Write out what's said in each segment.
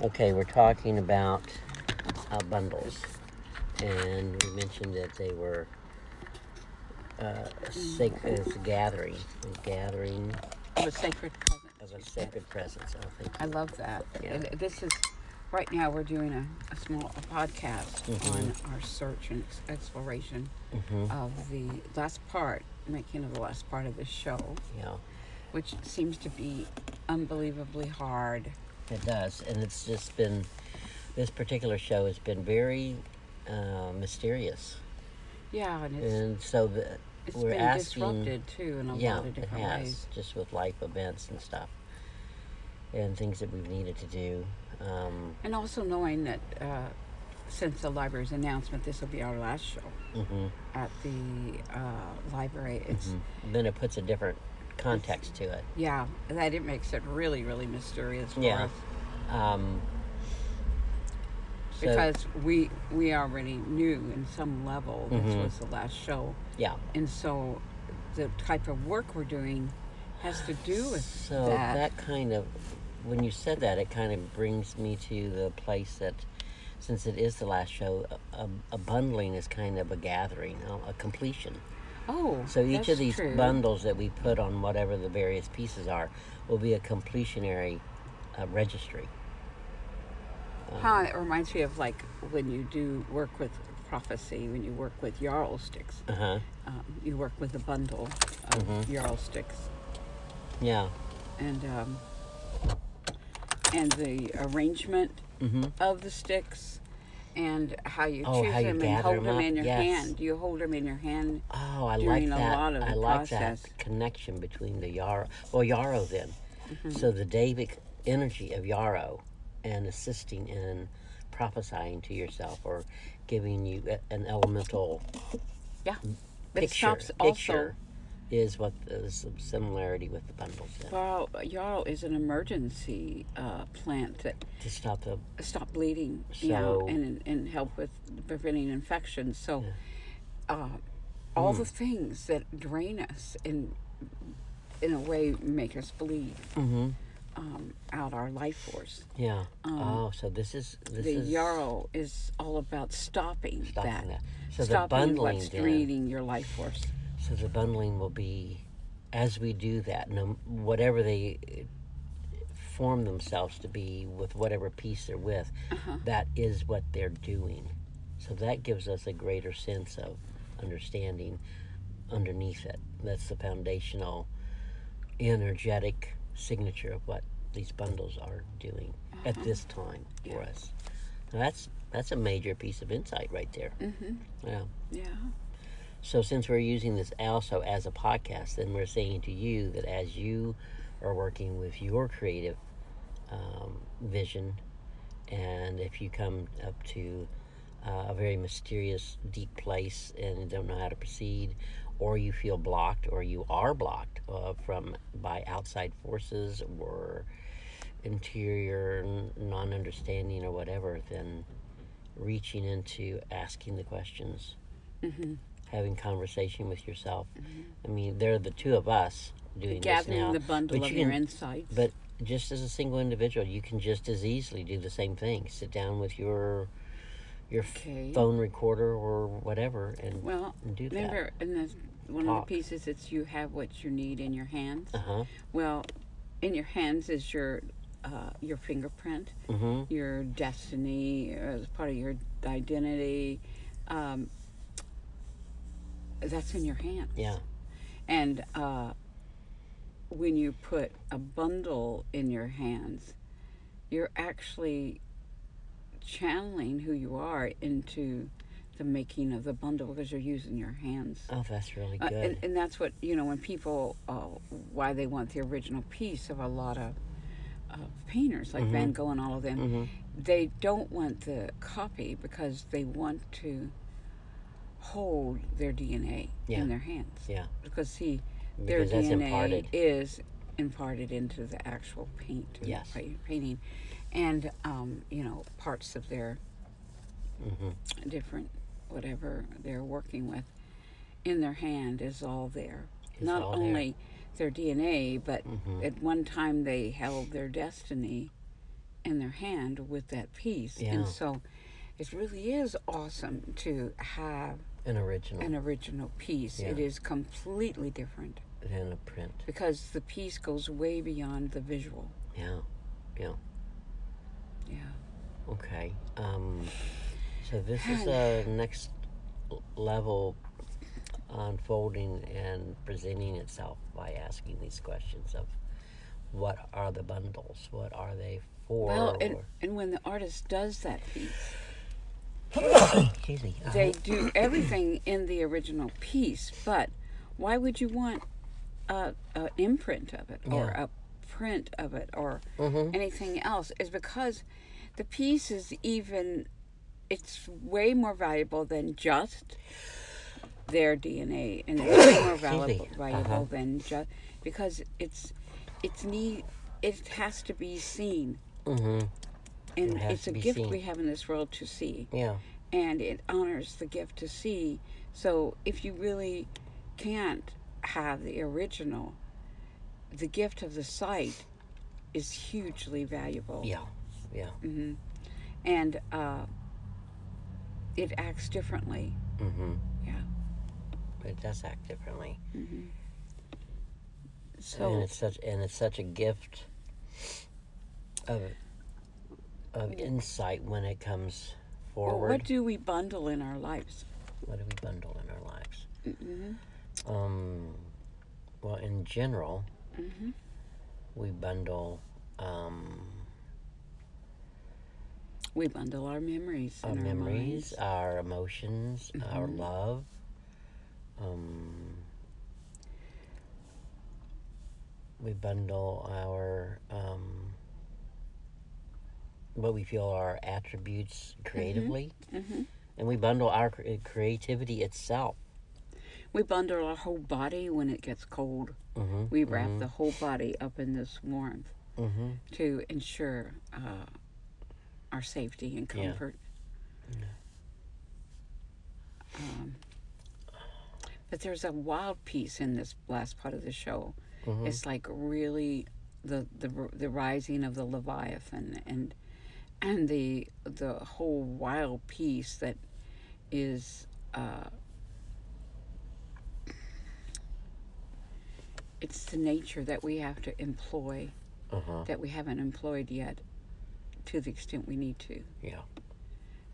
Okay, we're talking about bundles, and we mentioned that they were as a gathering Of a sacred presence. of a sacred presence. Oh, thank I you. love that. Yeah. And this is right now we're doing a small podcast Mm-hmm. on our search and exploration Mm-hmm. of the last part, making of the last part of this show, Yeah, which seems to be unbelievably hard. it does, and it's just been this particular show has been very mysterious, Yeah, and and so it's we're been asking. disrupted too in a Yeah, lot of it different has, ways. just with life events and stuff, and things that we've needed to do. And also knowing that since the library's announcement, this will be our last show Mm-hmm. at the library. It's Then it puts a different context to it. yeah, that it makes it really, really mysterious for Yeah. us Um, so, because we already knew in some level this was the last show, yeah. and so the type of work we're doing has to do with So that. kind of, when you said that, it kind of brings me to the place that, since it is the last show, a bundling is kind of a gathering, a completion. Oh, So each that's of these true. bundles that we put on whatever the various pieces are will be a completionary registry. It reminds me of like when you do work with prophecy, when you work with Jarl sticks. Uh-huh. You work with a bundle of Jarl sticks, Yeah. And the arrangement Mm-hmm. of the sticks, and how you Oh, choose how you them and gather hold them them up? in your Yes. hand. You hold them in your hand Oh, I during like a that. lot of the I like process. that connection between the yarrow. Well, yarrow then. So the Davic energy of yarrow and assisting in prophesying to yourself or giving you an elemental Yeah, but it picture. stops also. Picture is what the similarity with the bundles then. Well, Jarl is an emergency plant that To stop the stop bleeding, So- and help with preventing infections. So, all the things that drain us and, in a way, make us bleed out our life force. yeah. So this is The Jarl is all about stopping that. So the stopping bundling what's then. draining your life force. So the bundling will be, as we do that, whatever they form themselves to be with whatever piece they're with, that is what they're doing. So that gives us a greater sense of understanding underneath it. That's the foundational, energetic signature of what these bundles are doing at this time for us. Now that's a major piece of insight right there. Yeah. Yeah. So since we're using this also as a podcast, then we're saying to you that as you are working with your creative vision, and if you come up to a very mysterious, deep place and you don't know how to proceed, or you feel blocked, or you are blocked by outside forces or interior non-understanding or whatever, then reaching into asking the questions. Having conversation with yourself. I mean, there are the two of us doing Gathering this now. the bundle of you your can- insights. But just as a single individual, you can just as easily do the same thing. Sit down with your Okay. phone recorder or whatever and Well, do that. remember, in one Talk. of the pieces, it's you have what you need in your hands. Uh-huh. Well, in your hands is your fingerprint, Mm-hmm. your destiny, as part of your identity. That's in your hands. Yeah. And when you put a bundle in your hands, you're actually channeling who you are into the making of the bundle because you're using your hands. Oh, that's really good. And that's what, when people, why they want the original piece of a lot of painters like Van Gogh and all of them, they don't want the copy because they want to hold their DNA in their hands. Yeah. Because, see, Because their that's DNA imparted. is imparted into the actual paint and Yes. painting. And, parts of their different, whatever they're working with in their hand is all there. It's Not all only their DNA, but at one time they held their destiny in their hand with that piece. Yeah. And so it really is awesome to have An original piece. Yeah. It is completely different than a print. because the piece goes way beyond the visual. Yeah. Yeah. Yeah. Okay. So this is a next level unfolding and presenting itself by asking these questions of what are the bundles? What are they for? Well, and when the artist does that piece, excuse me. they do everything in the original piece, but why would you want an imprint of it or Yeah. a print of it or Mhm. anything else? Is because the piece is it's way more valuable than just their DNA, and it's way more valuable than just because it has to be seen, Mhm. and It has it's to a be gift seen. we have in this world to see. Yeah. And it honors the gift to see. So if you really can't have the original, the gift of the sight is hugely valuable. Yeah. Yeah. Hmm. And it acts differently. Mhm. Yeah. It does act differently. Hmm. And So it's such a gift of insight when it comes well, forward. what do we bundle in our lives? What do we bundle in our lives? Hmm. Well, in general, Hmm. we bundle We bundle our memories our and memories, our minds. our emotions, our love. We bundle our what we feel are our attributes creatively, Hmm. and we bundle our creativity itself. We bundle our whole body when it gets cold. Mm-hmm. We wrap the whole body up in this warmth Mm-hmm. to ensure our safety and comfort. Yeah. But there's a wild piece in this last part of the show. Mm-hmm. It's like really the rising of the Leviathan and the whole wild piece that is it's the nature that we have to employ that we haven't employed yet to the extent we need to. Yeah.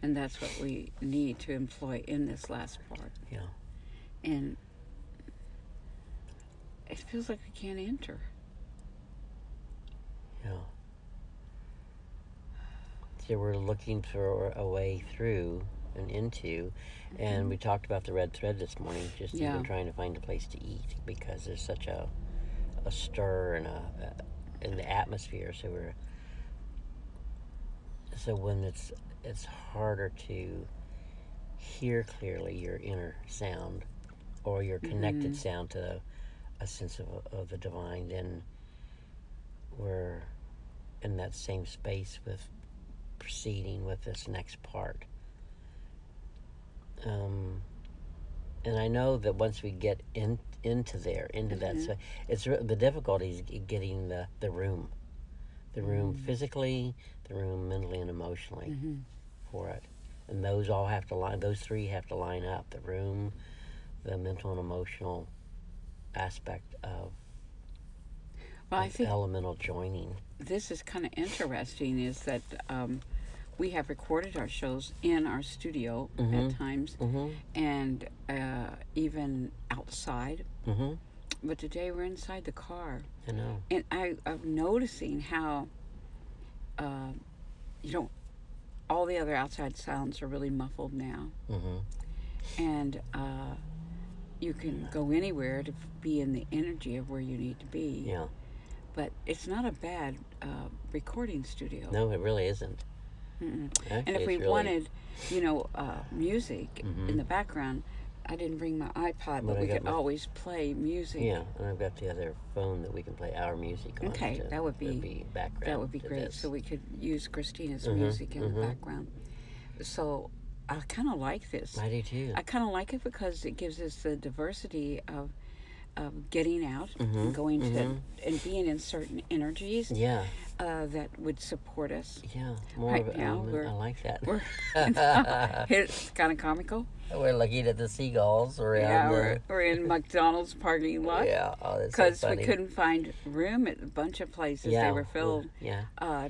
And that's what we need to employ in this last part. Yeah. And it feels like we can't enter. Yeah. So we're looking for a way through and into, and we talked about the red thread this morning, just Yeah. even trying to find a place to eat because there's such a stir and in the atmosphere. So when it's harder to hear clearly your inner sound or your connected sound to a sense of the divine, then we're in that same space with proceeding with this next part. And I know that once we get into that, so it's the difficulty is getting the room physically, the room mentally and emotionally for it, and those all have to line. Those three have to line up: the room, the mental and emotional aspect of I think elemental joining. this is kind of interesting is that we have recorded our shows in our studio at times and even outside. But today we're inside the car. I know. And I'm noticing how, all the other outside sounds are really muffled now. And you can go anywhere to be in the energy of where you need to be. Yeah. But it's not a bad recording studio. No, it really isn't. Mm-mm. Actually, And if we it's really, wanted, music in the background, I didn't bring my iPod, but we could always play music. Yeah, and I've got the other phone that we can play our music on. Okay, that would be background. That would be to great. this. So we could use Christina's music in the background. So I kind of like this. I do too. I kind of like it because it gives us the diversity of getting out and going to and being in certain energies. Yeah. that would support us. Yeah, more Right of it. now, I like that. We're it's kind of comical. We're looking at the seagulls around Yeah, the. we're in McDonald's parking lot. Yeah, oh, that's so Because we funny. couldn't find room at a bunch of places. Yeah, They were filled yeah.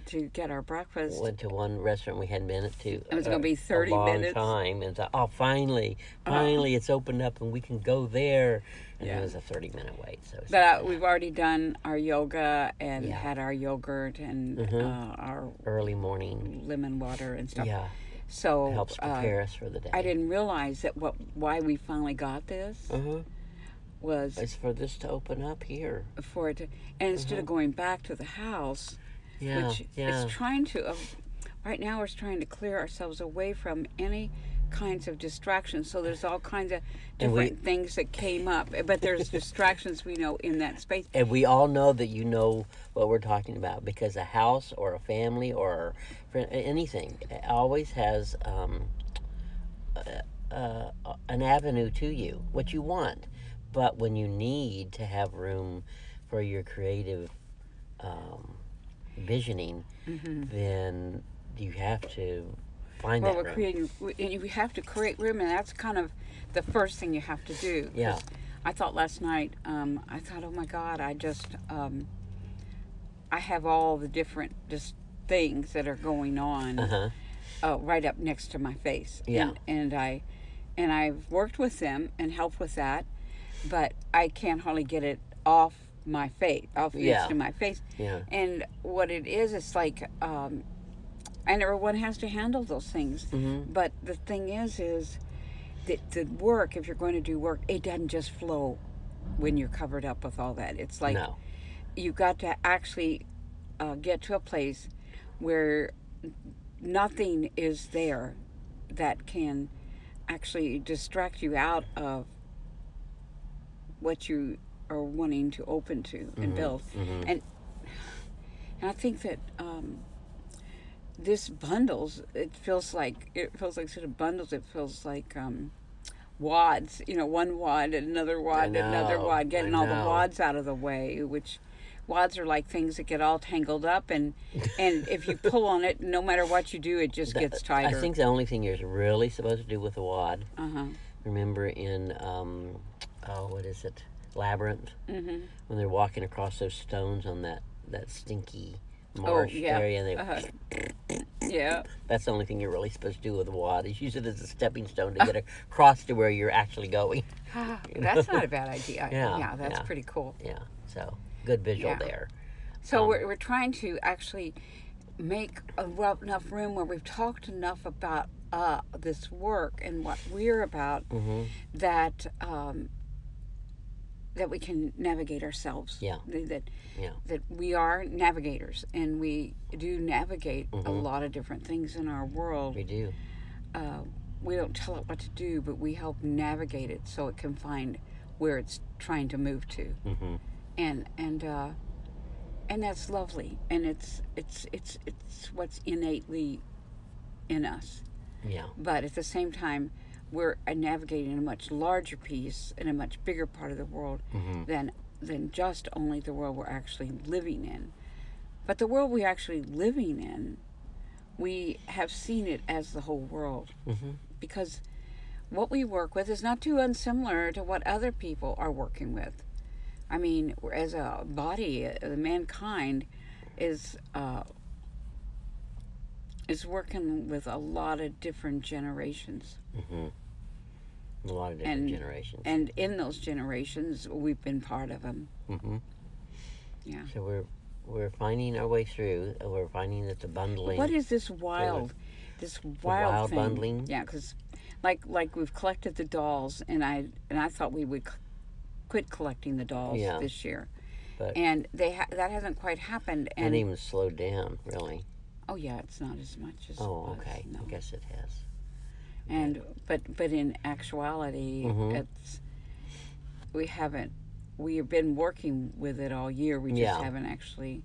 to get our breakfast. Went to one restaurant we hadn't been to. It was going to be 30 a long minutes. time, and thought, oh, finally, it's opened up, and we can go there. And Yeah. it was a 30-minute wait. So. But we've already done our yoga and Yeah. had our yogurt and our Early morning. lemon water and stuff. Yeah, So helps prepare us for the day. I didn't realize that why we finally got this was It's for this to open up here. for it to, and instead of going back to the house, Yeah, which yeah. is trying to, right now we're trying to clear ourselves away from any kinds of distractions. So there's all kinds of different things that came up, but there's distractions we know in that space. And we all know that you know what we're talking about, because a house or a family or anything always has an avenue to you, what you want. But when you need to have room for your creative visioning, then you have to find Well, that we're room. creating, and we have to create room, and that's kind of the first thing you have to do. 'Cause Yeah. I thought last night, I thought, oh my God, I just, I have all the different just things that are going on right up next to my face. Yeah. And I've worked with them and helped with that, but I can't hardly get it off my face, next to my face. Yeah. And what it is, it's like, and everyone has to handle those things. But the thing is that the work, if you're going to do work, it doesn't just flow when you're covered up with all that. It's like No. you've got to actually get to a place where nothing is there that can actually distract you out of what you are wanting to open to and build. And I think that this bundles, it feels like instead of bundles, it feels like wads, one wad, another wad, another wad, getting all the wads out of the way, which wads are like things that get all tangled up, and if you pull on it, no matter what you do, it just gets tighter. I think the only thing you're really supposed to do with a wad, Uh-huh. remember in, what is it, Labyrinth? When they're walking across those stones on that stinky marsh area, and Yeah. that's the only thing you're really supposed to do with a wad, is use it as a stepping stone to get across to where you're actually going. That's not a bad idea. Yeah, That's yeah. pretty cool. Yeah, so good visual Yeah. there. So we're trying to actually make enough room where we've talked enough about this work and what we're about, that that we can navigate ourselves. Yeah. That we are navigators, and we do navigate a lot of different things in our world. We do. We don't tell it what to do, but we help navigate it so it can find where it's trying to move to. And that's lovely, and it's what's innately in us. Yeah. But at the same time, we're navigating a much larger piece and a much bigger part of the world than just only the world we're actually living in. But the world we're actually living in, we have seen it as the whole world, because what we work with is not too unsimilar to what other people are working with. I mean, as a body, mankind is working with a lot of different generations. A lot of different generations. And in those generations, we've been part of them. Yeah. So we're finding our way through. We're finding that the bundling. What is this wild wild thing? bundling? Yeah, because like we've collected the dolls, and I thought we would quit collecting the dolls this year, and that hasn't quite happened. And hasn't even slowed down, really. Oh yeah, it's not as much as. Oh, it was, okay. no. I guess it has. And but in actuality, we have been working with it all year. We just haven't actually.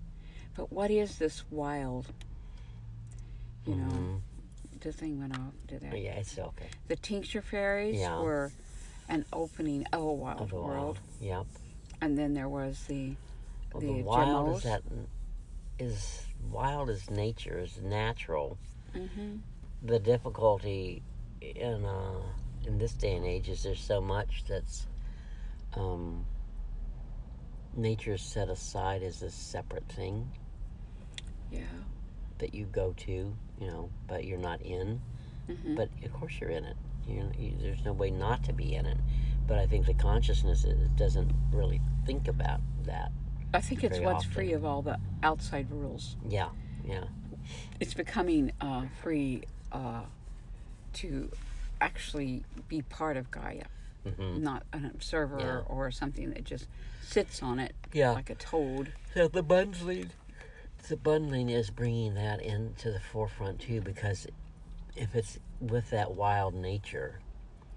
But what is this wild? You know, the thing went off. Did that? Yeah, it's okay. The tincture fairies were an opening of a wild world. Yep. And then there was the Wild gemmos. is wild as nature, as natural. Mm-hmm. The difficulty in this day and age is there's so much that's um, nature is set aside as a separate thing Yeah. that you go to, but you're not in. Mm-hmm. But of course you're in it. There's no way not to be in it. But I think the consciousness doesn't really think about that. I think it's very what's often. free of all the outside rules. Yeah, yeah. It's becoming free to actually be part of Gaia, Mm-hmm. not an observer Yeah. or something that just sits on it Yeah. like a toad. So the bundling is bringing that into the forefront too, because if it's with that wild nature,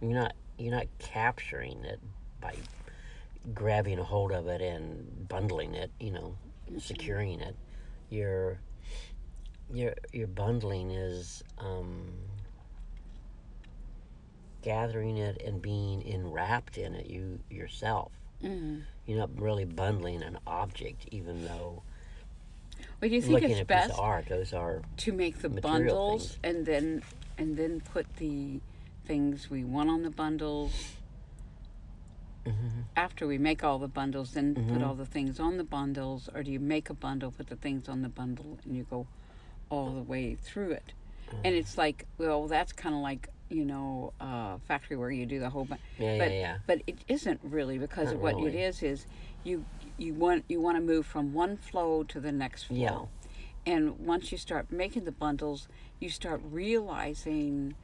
you're not capturing it by grabbing a hold of it and bundling it, securing it. Your bundling is gathering it and being enwrapped in it yourself. Mm. You're not really bundling an object, even though Well, do you think looking it's at a piece best of art, those are to make the material bundles and then put the things we want on the bundles after we make all the bundles, then put all the things on the bundles, or do you make a bundle, put the things on the bundle, and you go all the way through it? And it's like, well, that's kind of like factory where you do the whole but it isn't really, because Not what really. it is you want to move from one flow to the next flow. Yeah. And once you start making the bundles, you start realizing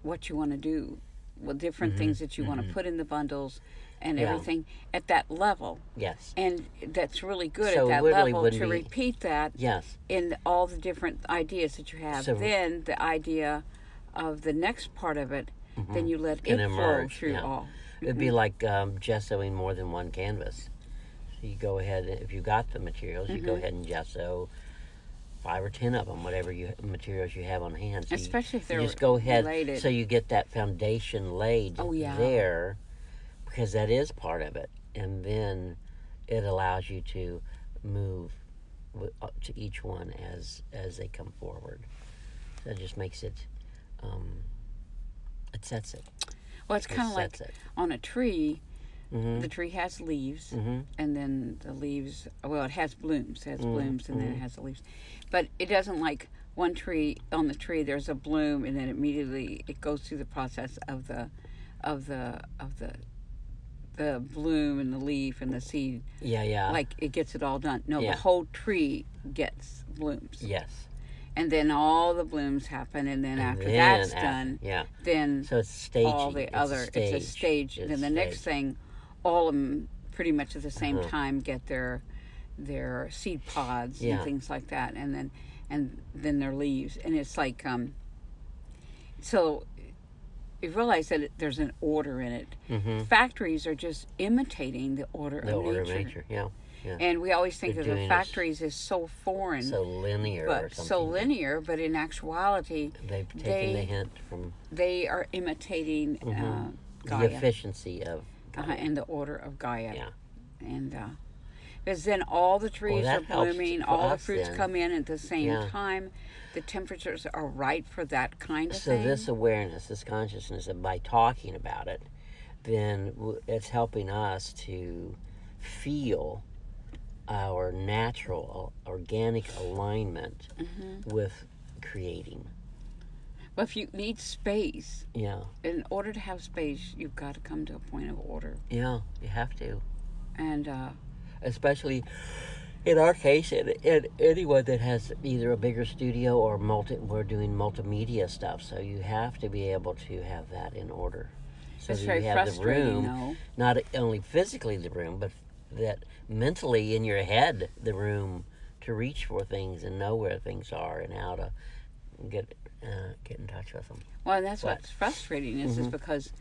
what you want to do, what different things that you want to put in the bundles and Yeah. everything at that level. Yes. And that's really good So at that it really level wouldn't to be- repeat that Yes. in all the different ideas that you have. So- Then the idea of the next part of it, then you let Can it emerge, flow through yeah. all. It'd be like gessoing more than one canvas. So you go ahead, if you got the materials, you go ahead and gesso 5 or 10 of them, whatever materials you have on hand. So Especially if you they're just go ahead, related. so you get that foundation laid Oh, yeah. there, because that is part of it, and then it allows you to move up to each one as they come forward. So it just makes it, it sets it. Well, it's It kind of like sets it. on a tree. Mm-hmm. The tree has leaves, Mm-hmm. and then the leaves, well, it has blooms. It has blooms, and then Mm-hmm. it has the leaves. But it doesn't like one tree, on the tree there's a bloom, and then immediately it goes through the process of the bloom and the leaf and the seed. Yeah. Like it gets it all done. No, Yeah. the whole tree gets blooms. Yes. And then all the blooms happen, and then And after then that's after- done, yeah. then So it's staging. all the other, it's a stage. It's Then the next staged. thing, all of them pretty much at the same Uh-huh. time get their seed pods Yeah. and things like that, and then their leaves, and it's like so you realize that there's an order in it. Mm-hmm. Factories are just imitating the order The of order nature. of nature. Yeah. And we always think They're that the doing factories is so foreign, So linear or but something. so linear. But in actuality, They've taken they- the hint from they are imitating the Gaia efficiency of Gaia. and the order of Gaia. Yeah. And because then all the trees that are helps blooming, for all the us fruits then. come in at the same Yeah. time. The temperatures are right for that kind of So thing. this awareness, this consciousness, and by talking about it, then it's helping us to feel our natural, organic alignment with creating. But if you need space, Yeah. in order to have space, you've got to come to a point of order. Yeah, you have to. And Especially in our case, and anyone that has either a bigger studio or we're doing multimedia stuff, so you have to be able to have that in order. So it's that very you have the frustrating, room, though. not only physically the room, but that mentally in your head, the room to reach for things and know where things are and how to get in touch with them. Well, and that's What? what's frustrating is because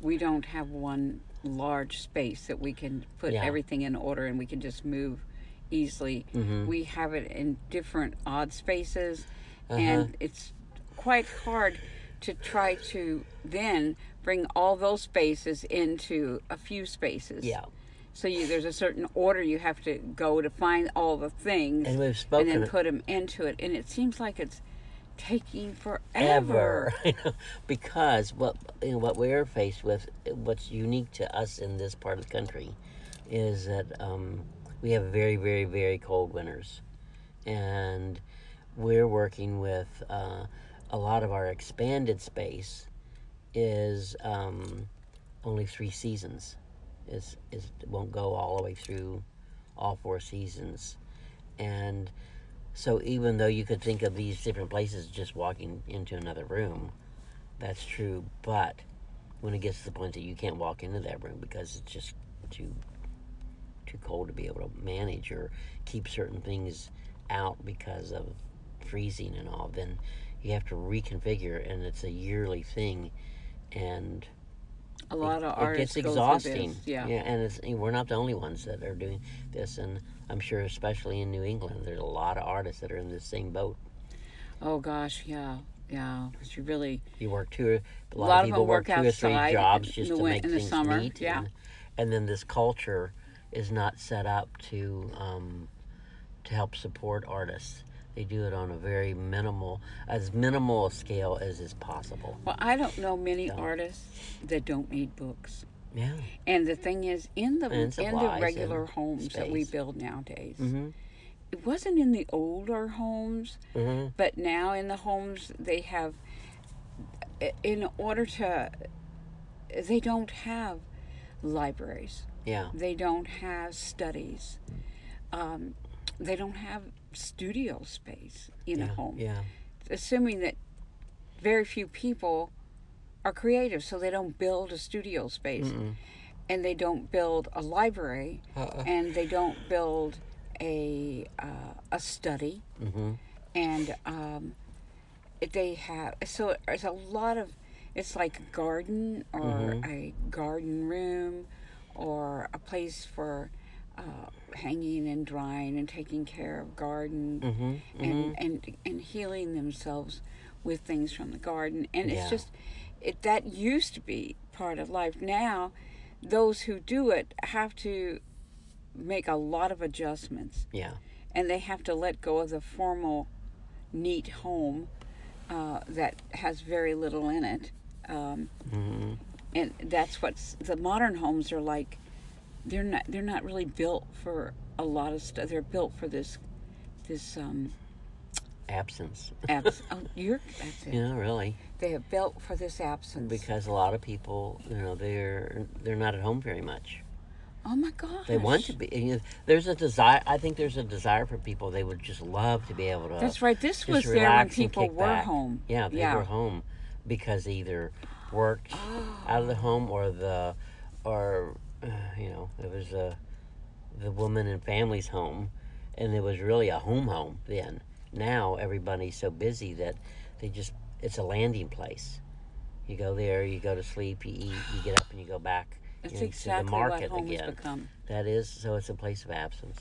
we don't have one large space that we can put Yeah. everything in order and we can just move easily. Mm-hmm. We have it in different odd spaces, Uh-huh. and it's quite hard to try to then bring all those spaces into a few spaces. Yeah. So there's a certain order you have to go to find all the things, And we've spoken and then put them into it. And it seems like it's taking ever. forever. Because what we're faced with, what's unique to us in this part of the country, is that we have very, very, very cold winters, and we're working with a lot of our expanded space is only 3 seasons. It won't go all the way through all 4 seasons, and so even though you could think of these different places just walking into another room, that's true. But when it gets to the point that you can't walk into that room because it's just too cold to be able to manage or keep certain things out because of freezing and all, then you have to reconfigure, and it's a yearly thing, and A lot of it artists gets go exhausting. through this. Yeah. And we're not the only ones that are doing this, and I'm sure especially in New England there's a lot of artists that are in the same boat. Oh gosh, yeah. Because you really, You work a a lot lot of of people them work work 2 or 3 outside jobs in just the to make in the things summer. neat, Yeah. and then this culture is not set up to help support artists. They do it on a very minimal a scale as is possible. Well, I don't know many So. artists that don't need books. Yeah. And the thing is, in the And supplies regular and homes that we space. build nowadays, Mm-hmm. it wasn't in the older homes, Mm-hmm. but now in the homes they have, in order to, they don't have libraries. Yeah. They don't have studies. They don't have studio space in a home. Yeah. Assuming that very few people are creative, so they don't build a studio space, Mm-mm. and they don't build a library, and they don't build a study, Mm-hmm. and they have, so there's a lot of, it's like a garden or Mhm. a garden room or a place for hanging and drying and taking care of garden Mm-hmm. and healing themselves with things from the garden. And Yeah. it's just, that used to be part of life. Now those who do it have to make a lot of adjustments, Yeah. and they have to let go of the formal neat home that has very little in it. Mm-hmm. And that's what's, the modern homes are like, they're not really built for a lot of stuff. They're built for this Absence. that's it. Really. They are built for this absence. Because a lot of people, they're not at home very much. Oh my gosh. They want to be. There's a desire. I think there's a desire for people. They would just love to be able to. That's right. This just was there when relax and people kick were back. home. Yeah, they were home because they either worked out of the home or it was the woman and family's home, and it was really a home then. Now everybody's so busy that it's a landing place. You go there, you go to sleep, you eat, you get up, and you go back. That's to exactly the market what homes again. become. That is, so it's a place of absence.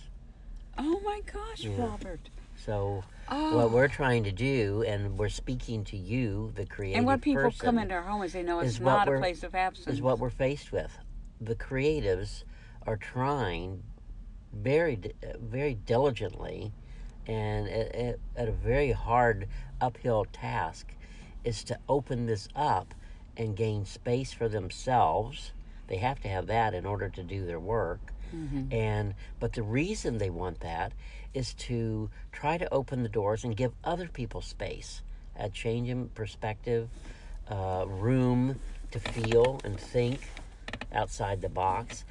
Oh my gosh, Robert. So what we're trying to do, and we're speaking to you, the creative And when people person, come into our home and say, no, it's is not what a we're- place of absence. is what we're faced with. The creatives are trying very, very diligently, and at a very hard uphill task, is to open this up and gain space for themselves. They have to have that in order to do their work. But the reason they want that is to try to open the doors and give other people space, a change in perspective, room to feel and think outside the box,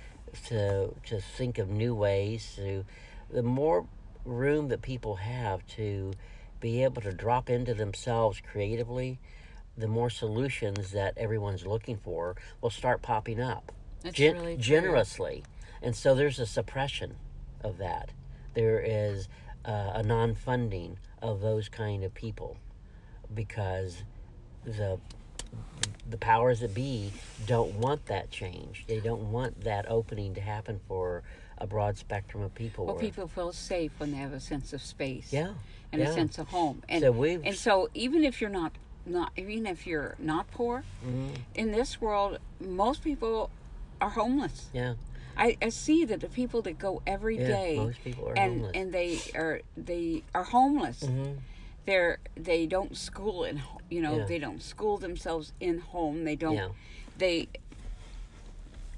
to think of new ways. The more room that people have to be able to drop into themselves creatively, the more solutions that everyone's looking for will start popping up. That's really true. Generously. And so there's a suppression of that. There is a non-funding of those kind of people because the powers that be don't want that change. They don't want that opening to happen for a broad spectrum of people. Well, people feel safe when they have a sense of space. Yeah. And a sense of home. And So so even if you're not poor, in this world, most people are homeless. Yeah. I see that the people that go every Yeah, day, most people are and homeless. and they are homeless. Mm-hmm. They don't school Yeah. they don't school themselves in home. Yeah. They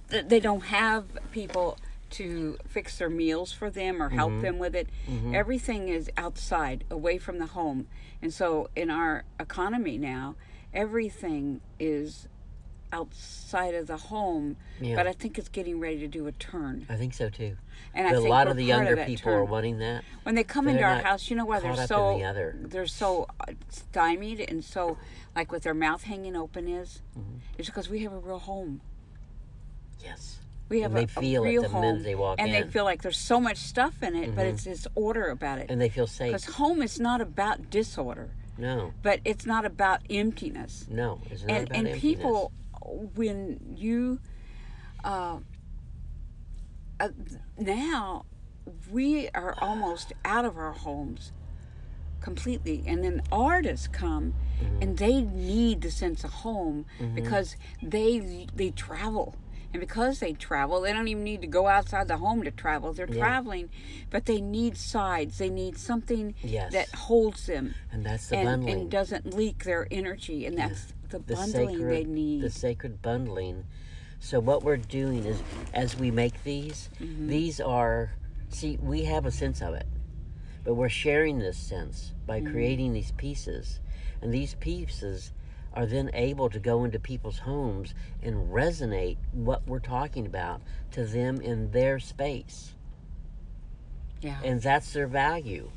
they don't have people to fix their meals for them or help them with it. Mm-hmm. Everything is outside, away from the home. And so in our economy now, everything is outside of the home, Yeah. but I think it's getting ready to do a turn. I think so too. And But I a think lot we're of the part younger of that people are turn. wanting that. When they come They're into our not house, you know why caught up in the other. they're so stymied and so like with their mouth hanging open is? Mm-hmm. It's because we have a real home. Yes. We have And they a feel real it the home, minute they walk and in. they feel like there's so much stuff in it, but Mhm. it's this order about it. And they feel safe. Because home is not about disorder, No. but it's not about emptiness. No. It's not And about and emptiness. people, when you now we are almost out of our homes completely, and then artists come and they need the sense of home because they travel, and because they travel they don't even need to go outside the home to travel. They're traveling, but they need sides, they need something Yes. that holds them And that's the bundling. and doesn't leak their energy, and that's the bundling they need. The sacred bundling. So what we're doing is, as we make these are, see, we have a sense of it, but we're sharing this sense by creating these pieces, and these pieces are then able to go into people's homes and resonate what we're talking about to them in their space. Yeah. And that's their value.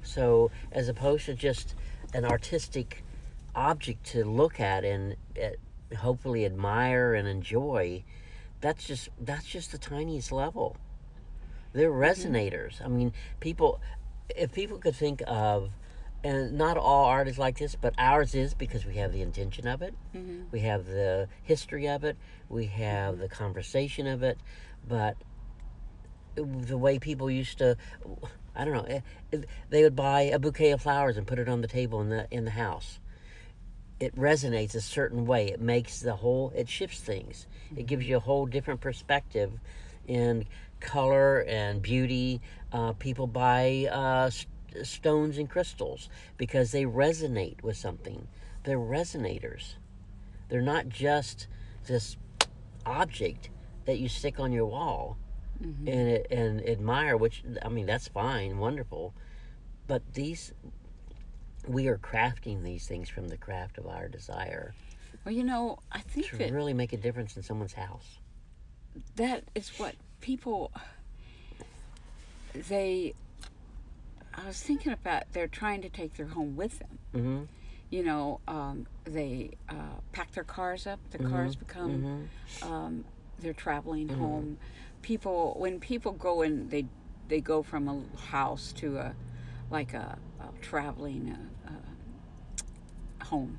So as opposed to just an artistic object to look at and hopefully admire and enjoy, that's just the tiniest level. They're resonators. I mean, if people could think of, and not all art is like this, but ours is, because we have the intention of it, we have the history of it, we have the conversation of it, but the way people used to, I don't know, they would buy a bouquet of flowers and put it on the table in the house. It resonates a certain way. It makes it shifts things. It gives you a whole different perspective in color and beauty. People buy stones and crystals because they resonate with something. They're resonators. They're not just this object that you stick on your wall and admire, which, I mean, that's fine, wonderful. But we are crafting these things from the craft of our desire Well, I think to that really make a difference in someone's house. that is what people I was thinking about, they're trying to take their home with them. They pack their cars up. The cars become they're traveling home. When people go in, they go from a house to a traveling home.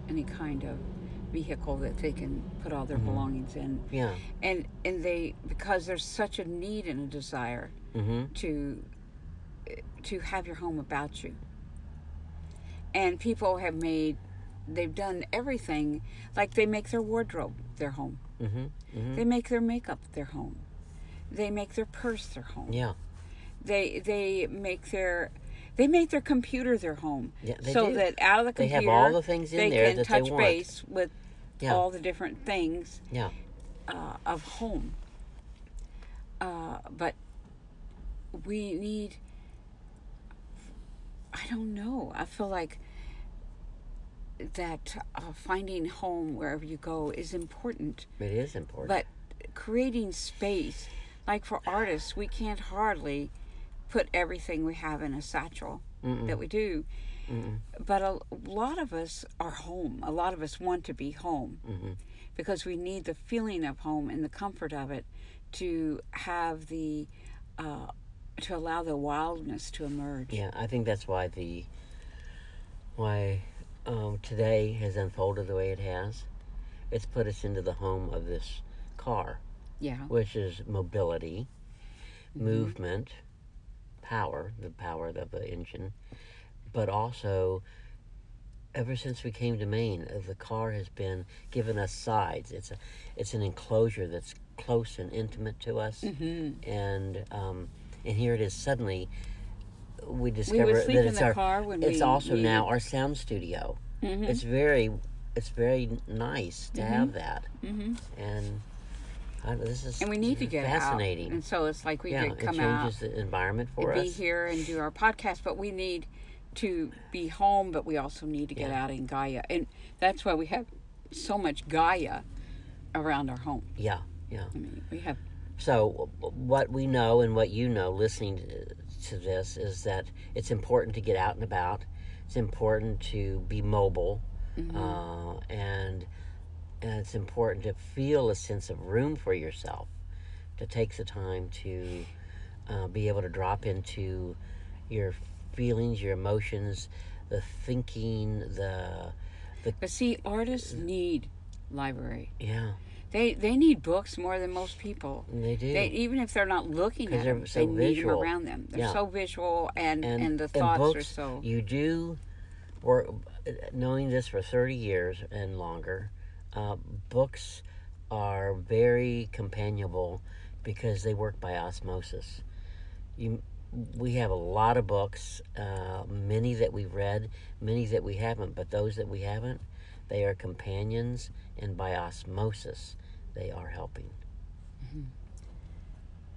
Any kind of vehicle that they can put all their belongings in. Yeah. And they, because there's such a need and a desire to have your home about you. And people they've done everything, like they make their wardrobe their home. They make their makeup their home. They make their purse their home. Yeah. They make their computer their home. Yeah, they so do. that out of the computer, They have all the things in there that they want. can touch base with Yeah. all the different things Yeah. of home. But we need, I don't know, I feel like that finding home wherever you go is important. It is important. But creating space, like for artists, we can't hardly put everything we have in a satchel that we do. But a lot of us are home. A lot of us want to be home because we need the feeling of home and the comfort of it to have to allow the wildness to emerge. Yeah, I think that's why today has unfolded the way it has. It's put us into the home of this car, which is mobility, movement, power, the power of the engine, but also ever since we came to Maine, the car has been giving us sides. It's an enclosure that's close and intimate to us, and here it is. Suddenly, we discover sleep that in it's the our. car when It's we also needed. now our sound studio. It's very nice to have that, and this is And we need to get fascinating. out. And so it's like we Yeah, could it come changes out the environment for and us. be here and do our podcast, but we need to be home, but we also need to get out in Gaia. And that's why we have so much Gaia around our home. Yeah. I mean, we have. So what we know and what you know listening to this is that it's important to get out and about. It's important to be mobile, and it's important to feel a sense of room for yourself, to take the time to be able to drop into your feelings, your emotions, the thinking, But see, artists need library. yeah, They need books more than most people. they do. Even if they're not looking 'Cause at they're them, so they need them visual. around them. They're Yeah. so visual, and the thoughts and books, are so. you do work, knowing this for 30 years and longer, books are very companionable because they work by osmosis. We have a lot of books, many that we've read, many that we haven't, but those that we haven't, they are companions, and by osmosis they are helping.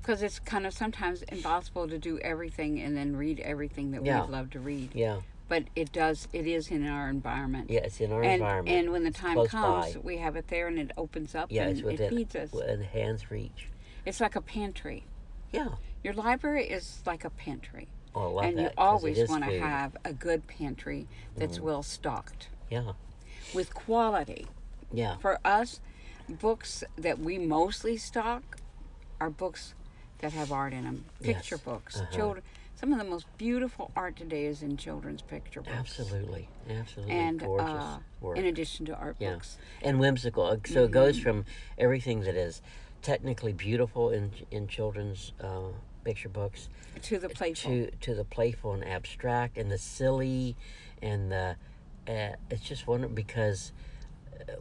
Because it's kind of sometimes impossible to do everything and then read everything that Yeah. we'd love to read. Yeah, But it is in our environment. yeah, it's in our And environment. and when the It's time close comes, by. we have it there and it opens up Yeah, and it's it within, feeds us. within hand's reach. It's like a pantry. Yeah. Your library is like a pantry. Oh, I love And that, you 'cause it always is want to food. have a good pantry that's well stocked Yeah, with quality. yeah, For us, books that we mostly stock are books that have art in them. Picture Yes. books. Children. Some of the most beautiful art today is in children's picture books. absolutely, And gorgeous work. in addition to art Yeah. books. And whimsical. So it goes from everything that is technically beautiful in children's picture books To the playful. to the playful and abstract and the silly, and the it's just wonderful because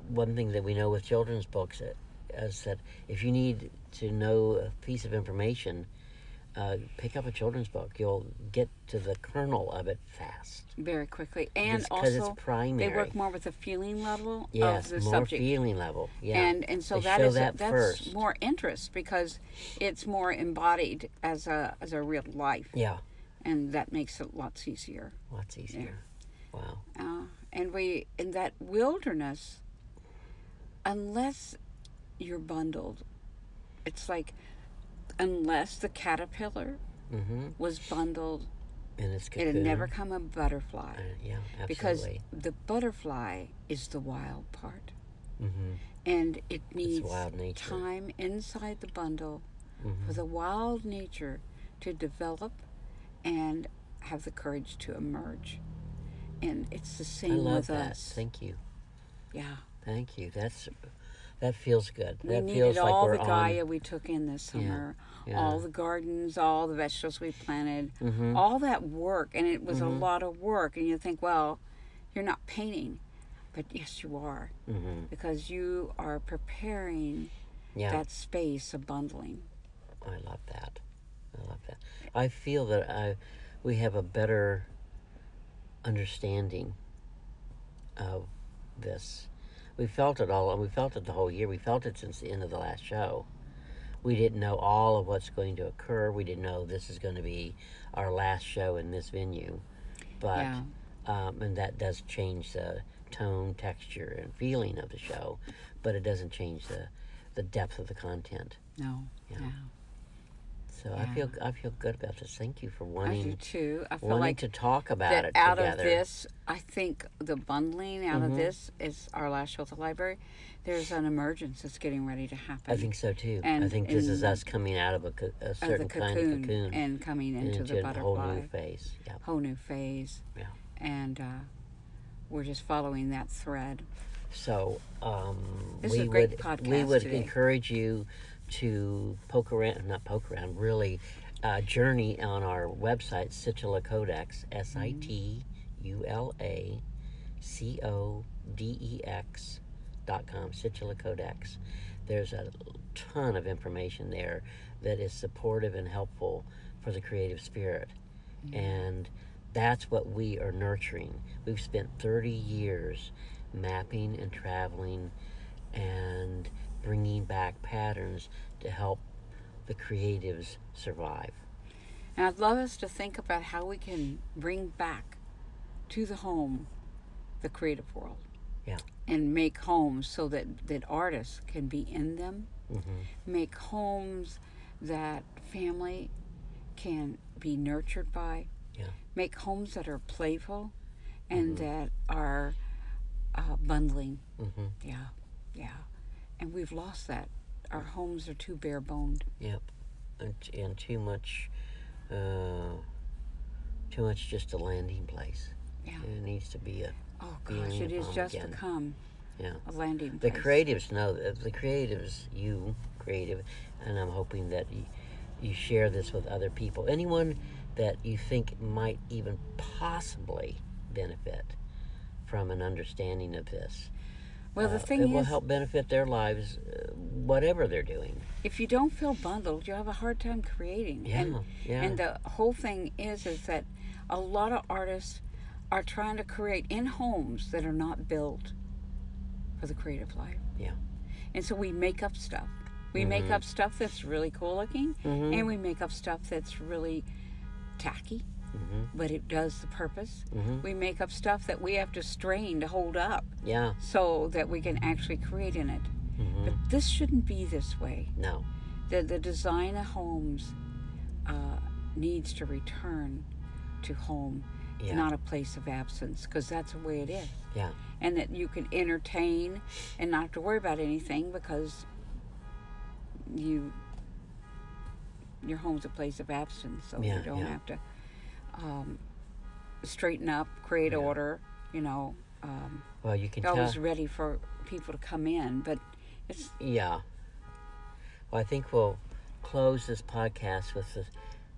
one thing that we know with children's books is that if you need to know a piece of information, pick up a children's book. You'll get to the kernel of it fast. Very quickly. And Because it's also, primary. they work more with the feeling level Yes, of the more subject. feeling level. Yeah, And so They that show is that that's first. more interest because it's more embodied as a real life, Yeah, and that makes it lots easier. lots easier. Wow. And in that wilderness, unless you're bundled, it's like unless the caterpillar Mm-hmm. was bundled, And it's cocoon. it'd never come a butterfly. Yeah, absolutely. Because the butterfly is the wild part. Mm-hmm. And it needs wild nature. time inside the bundle Mm-hmm. for the wild nature to develop and have the courage to emerge. And it's the I same love with that. us. Thank you. Yeah. Thank you. That feels good. We That needed feels like all we're the Gaia we took in this summer, yeah. all the gardens, all the vegetables we planted, Mm-hmm. all that work. And it was a lot of work. And you think, well, you're not painting. But yes, you are. Mm-hmm. Because you are preparing Yeah. that space of bundling. I love that. I feel that we have a better understanding of this. We felt it all, and we felt it the whole year. We felt it since the end of the last show. We didn't know all of what's going to occur. We didn't know this is going to be our last show in this venue. But, Yeah. And that does change the tone, texture, and feeling of the show, but it doesn't change the depth of the content. No. Yeah. Yeah. So I feel good about this. Thank you for I do wanting too. I feel wanting like to talk about that it out together. of this, I think the bundling out of this is our last show at the library. There's an emergence that's getting ready to happen. I think so too. And I think this is in- us coming out of a of certain the kind of cocoon and coming into the a whole butterfly. new phase. Yeah. Whole new phase. Yeah. And we're just following that thread. So This we is a great would podcast today. encourage you to really journey on our website, Situla Codex, CODEX.com, Situla Codex. There's a ton of information there that is supportive and helpful for the creative spirit. And that's what we are nurturing. We've spent 30 years mapping and traveling and bringing back patterns to help the creatives survive. And I'd love us to think about how we can bring back to the home the creative world. Yeah. And make homes so that artists can be in them. Mm-hmm. Make homes that family can be nurtured by. Yeah. Make homes that are playful and that are bundling. Mm-hmm. Yeah. And we've lost that. Our homes are too bare boned. Yep. And too much just a landing place. Yeah. It needs to be a Oh gosh, it is just again. become Yeah. a landing The place. creatives know that. The creatives, you creative, and I'm hoping that you share this with other people. Anyone that you think might even possibly benefit from an understanding of this. Well, the thing it will is, help benefit their lives, whatever they're doing. if you don't feel bundled, you have a hard time creating. Yeah. And the whole thing is that a lot of artists are trying to create in homes that are not built for the creative life. Yeah. And so we make up stuff. We make up stuff that's really cool looking, and we make up stuff that's really tacky, but it does the purpose. We make up stuff that we have to strain to hold up Yeah. so that we can actually create in it. But this shouldn't be this way. No. The design of homes needs to return to home, Yeah. not a place of absence, because that's the way it is. Yeah. And that you can entertain and not have to worry about anything because your home's a place of absence, so Yeah, you don't yeah. have to straighten up, create order. Well, you can You're tell. always ready for people to come in, but it's Yeah. Well, I think we'll close this podcast with the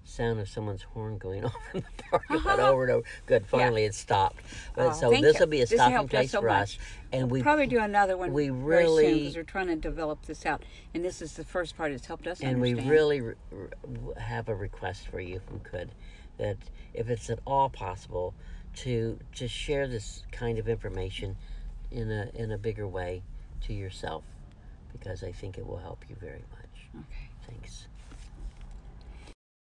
sound of someone's horn going off in the parking lot over and over. Good. Finally, it stopped. But so thank this you. will be a This stopping helped us place so for us, much. and we probably do another one we very soon really- because we're trying to develop this out, and this is the first part that's helped us and we understand. really have a request for you, if we could, that if it's at all possible, to share this kind of information in a bigger way to yourself, because I think it will help you very much. Okay. Thanks.